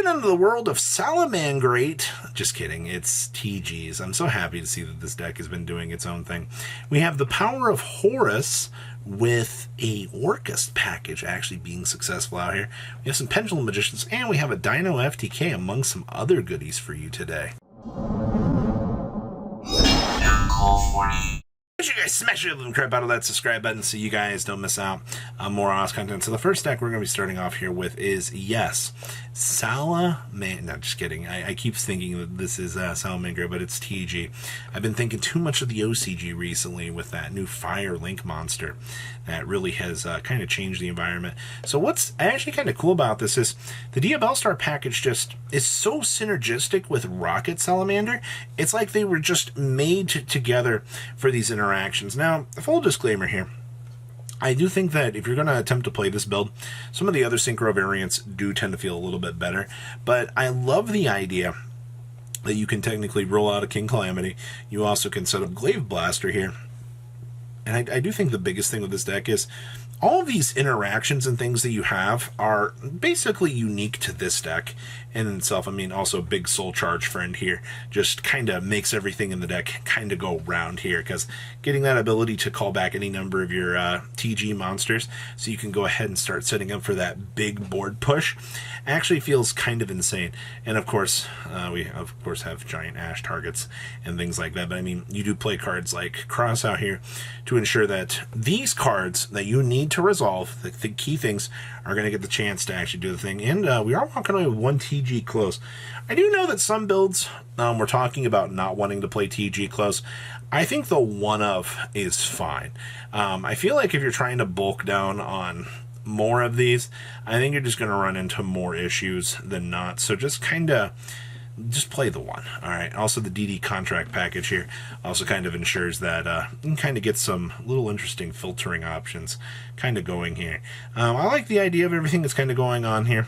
Moving into the world of Salamangreat, just kidding, it's TGs. I'm so happy to see that this deck has been doing its own thing. We have the power of Horus with a Orcust package actually being successful out here. We have some Pendulum Magicians, and we have a Dino FTK among some other goodies for you today. Make sure you guys smash the crap out of that subscribe button so you guys don't miss out on more awesome content. So the first deck we're going to be starting off here with is, yes, no, just kidding. I keep thinking that this is Salamangreat, but it's TG. I've been thinking too much of the OCG recently with that new Fire Link monster that really has kind of changed the environment. So what's actually kind of cool about this is the Diabellstar package just is so synergistic with Rocket Salamander. It's like they were just made together for these interactions. Now, full disclaimer here. I do think that if you're going to attempt to play this build, some of the other Synchro variants do tend to feel a little bit better, but I love the idea that you can technically roll out a King Calamity. You also can set up Glaive Blaster here, and I do think the biggest thing with this deck is all of these interactions and things that you have are basically unique to this deck in itself. I mean, also Big Soul Charge Friend here just kind of makes everything in the deck kind of go round here, because getting that ability to call back any number of your TG monsters so you can go ahead and start setting up for that big board push actually feels kind of insane. And of course, we have giant ash targets and things like that, but I mean, you do play cards like Cross out here to ensure that these cards that you need to resolve, the key things, are going to get the chance to actually do the thing. And we are walking away with one TG close. I do know that some builds, we're talking about not wanting to play TG close. I think the one of is fine. I feel like if you're trying to bulk down on more of these, I think you're just going to run into more issues than not. So just play the one. All right. Also, the DD contract package here also kind of ensures that you can kind of get some little interesting filtering options kind of going here. I like the idea of everything that's kind of going on here.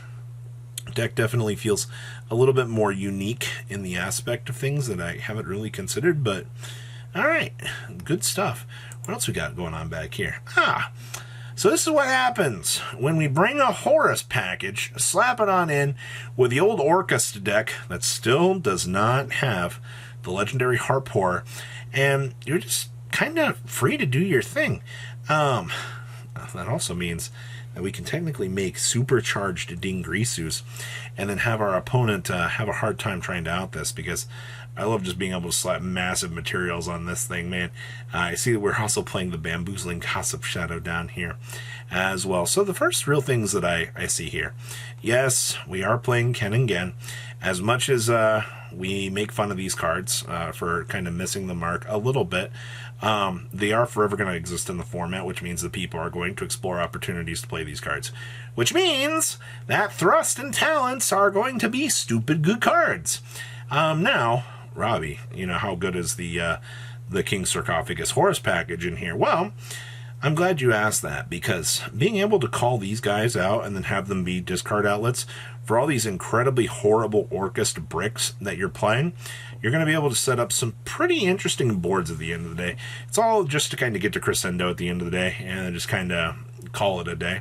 Deck definitely feels a little bit more unique in the aspect of things that I haven't really considered, but all right, good stuff. What else we got going on back here? So this is what happens when we bring a Horus package, slap it on in with the old Orcust deck that still does not have the legendary Harpor, and you're just kind of free to do your thing. That also means that we can technically make supercharged Dingrisus and then have our opponent have a hard time trying to out this, because I love just being able to slap massive materials on this thing, man. I see that we're also playing the Bamboozling Gossip Shadow down here as well. So the first real things that I see here. Yes, we are playing Ken and Gen. As much as we make fun of these cards for kind of missing the mark a little bit, they are forever going to exist in the format, which means that people are going to explore opportunities to play these cards. Which means that Thrust and Talents are going to be stupid good cards. Now, Robbie, you know, how good is the King Sarcophagus Horus package in here? Well, I'm glad you asked that, because being able to call these guys out and then have them be discard outlets for all these incredibly horrible Orcust bricks that you're playing, you're going to be able to set up some pretty interesting boards at the end of the day. It's all just to kind of get to crescendo at the end of the day and just kind of call it a day.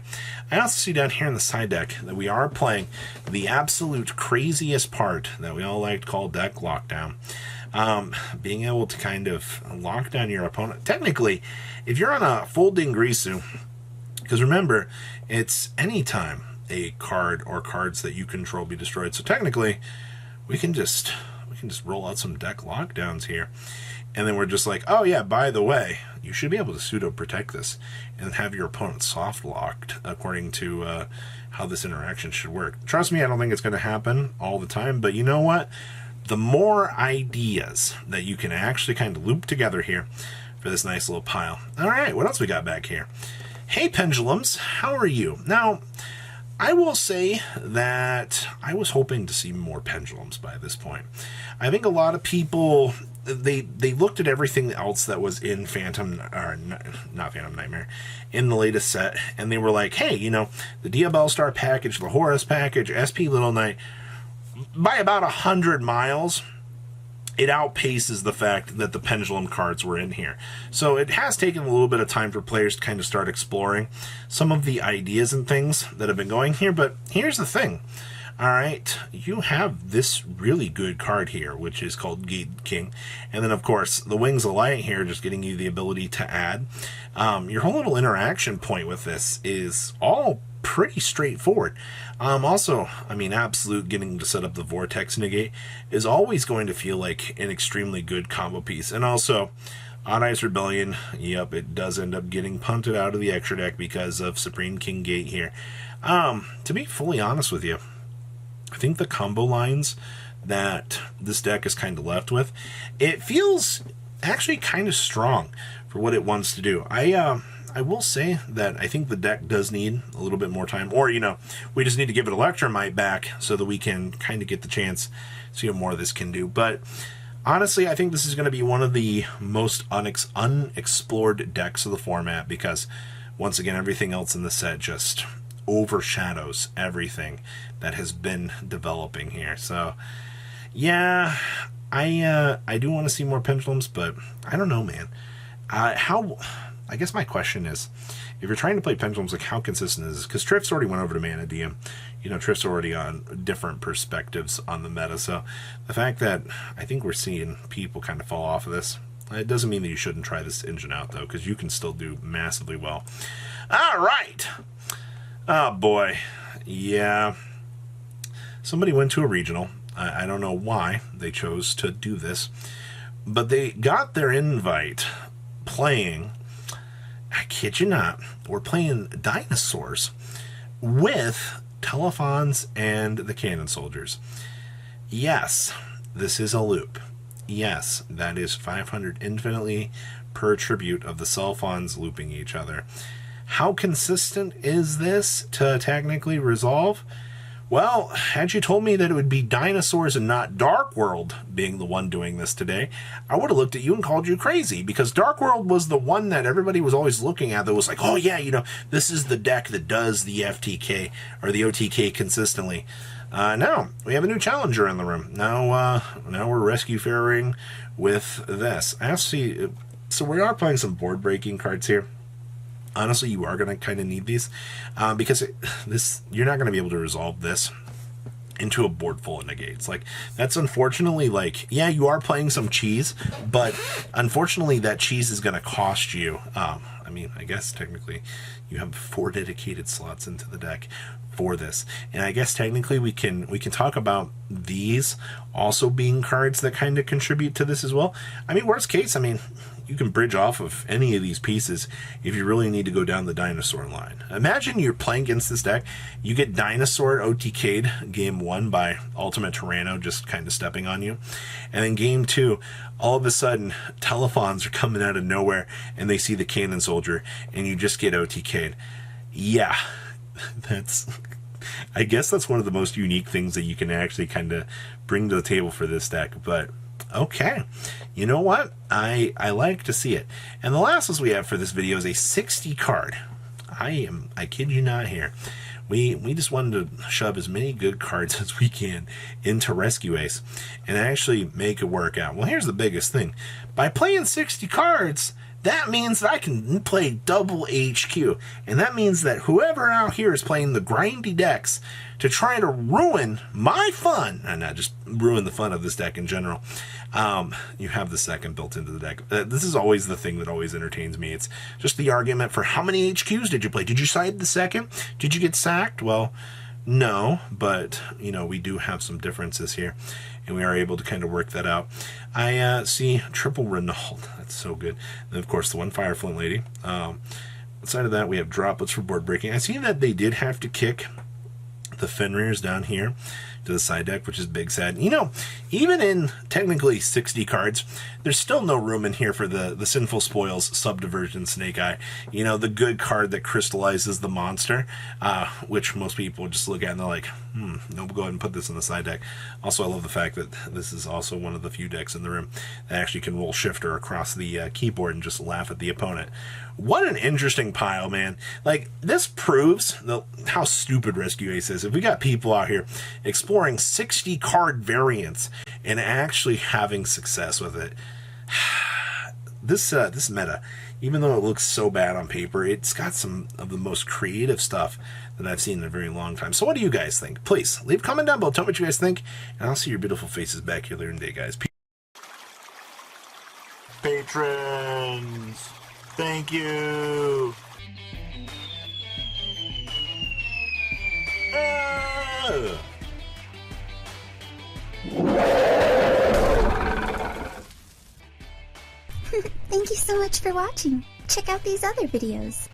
I also see down here in the side deck that we are playing the absolute craziest part that we all like to call deck lockdown. Being able to kind of lock down your opponent. Technically, if you're on a full Dingrisu, because remember, it's anytime a card or cards that you control be destroyed. So technically, we can just roll out some deck lockdowns here. And then we're just like, oh yeah, by the way, you should be able to pseudo protect this and have your opponent soft locked according to how this interaction should work. Trust me, I don't think it's going to happen all the time, but you know what? The more ideas that you can actually kind of loop together here for this nice little pile. All right, what else we got back here? Hey, Pendulums, how are you? Now, I will say that I was hoping to see more Pendulums by this point. I think a lot of people, they looked at everything else that was in Phantom, or not Phantom Nightmare, in the latest set, and they were like, hey, you know, the Diabellstar package, the Horus package, SP Little Knight, by about 100 miles, it outpaces the fact that the Pendulum cards were in here. So it has taken a little bit of time for players to kind of start exploring some of the ideas and things that have been going here. But here's the thing. All right, you have this really good card here, which is called Gate King. And then, of course, the Wings of Light here, just getting you the ability to add. Your whole little interaction point with this is all pretty straightforward. Also, I mean, Absolute getting to set up the Vortex Negate is always going to feel like an extremely good combo piece. And also, Odd Eyes Rebellion, yep, it does end up getting punted out of the extra deck because of Supreme King Gate here. To be fully honest with you, I think the combo lines that this deck is kind of left with, it feels actually kind of strong for what it wants to do. I will say that I think the deck does need a little bit more time, or, you know, we just need to give it Electromite back so that we can kind of get the chance to see what more of this can do. But honestly, I think this is going to be one of the most unexplored decks of the format because, once again, everything else in the set just overshadows everything that has been developing here. So yeah, I do want to see more Pendulums, but I don't know, man. I guess my question is, if you're trying to play Pendulums, like, how consistent is this? Because Triff's already went over to Mana DM. You know, Triff's already on different perspectives on the meta. So the fact that I think we're seeing people kind of fall off of this, it doesn't mean that you shouldn't try this engine out, though, because you can still do massively well. All right. Oh, boy. Yeah. Somebody went to a regional. I don't know why they chose to do this, but they got their invite playing, I kid you not, we're playing dinosaurs with Telephons and the Cannon Soldiers. Yes, this is a loop. Yes, that is 500 infinitely per tribute of the Telephons looping each other. How consistent is this to technically resolve? Well, had you told me that it would be dinosaurs and not Dark World being the one doing this today, I would have looked at you and called you crazy, because Dark World was the one that everybody was always looking at that was like, oh yeah, you know, this is the deck that does the FTK or the OTK consistently. Now, we have a new challenger in the room. Now we're rescue faring with this. Actually, so we are playing some board breaking cards here. Honestly, you are going to kind of need these because you're not going to be able to resolve this into a board full of negates. Like, that's unfortunately, like, yeah, you are playing some cheese, but unfortunately that cheese is going to cost you. I mean, I guess technically you have 4 dedicated slots into the deck for this, and I guess technically we can talk about these also being cards that kind of contribute to this as well. I mean, worst case, I mean, you can bridge off of any of these pieces if you really need to go down the dinosaur line. Imagine you're playing against this deck, you get dinosaur OTK'd game 1 by Ultimate Tyranno just kind of stepping on you, and then game 2, all of a sudden Telephons are coming out of nowhere and they see the Cannon Soldier and you just get OTK'd. Yeah, I guess that's one of the most unique things that you can actually kind of bring to the table for this deck. But okay, you know what? I like to see it. And the last list we have for this video is a 60 card. I kid you not here. We just wanted to shove as many good cards as we can into Rescue Ace and actually make it work out. Well, here's the biggest thing. By playing 60 cards, that means that I can play double HQ. And that means that whoever out here is playing the grindy decks to try to ruin my fun, and not just ruin the fun of this deck in general, you have the second built into the deck. This is always the thing that always entertains me. It's just the argument for how many HQs did you play? Did you side the second? Did you get sacked? Well, no, but, you know, we do have some differences here, and we are able to kind of work that out. I see triple Renault. That's so good. And, of course, the one Fireflint Lady. Outside of that, we have droplets for board breaking. I see that they did have to kick the Fenrir's down here to the side deck, which is big sad. You know, even in technically 60 cards, there's still no room in here for the Sinful Spoils Subdiversion Snake Eye. You know, the good card that crystallizes the monster, which most people just look at and they're like, no, we'll go ahead and put this in the side deck. Also, I love the fact that this is also one of the few decks in the room that actually can roll Shifter across the keyboard and just laugh at the opponent. What an interesting pile, man. Like, this proves how stupid Rescue Ace is. If we got people out here exploring 60 card variants and actually having success with it, this meta, even though it looks so bad on paper, it's got some of the most creative stuff that I've seen in a very long time. So what do you guys think? Please, leave a comment down below. Tell me what you guys think. And I'll see your beautiful faces back here later in the day, guys. Patrons, thank you. Thank you so much for watching. Check out these other videos.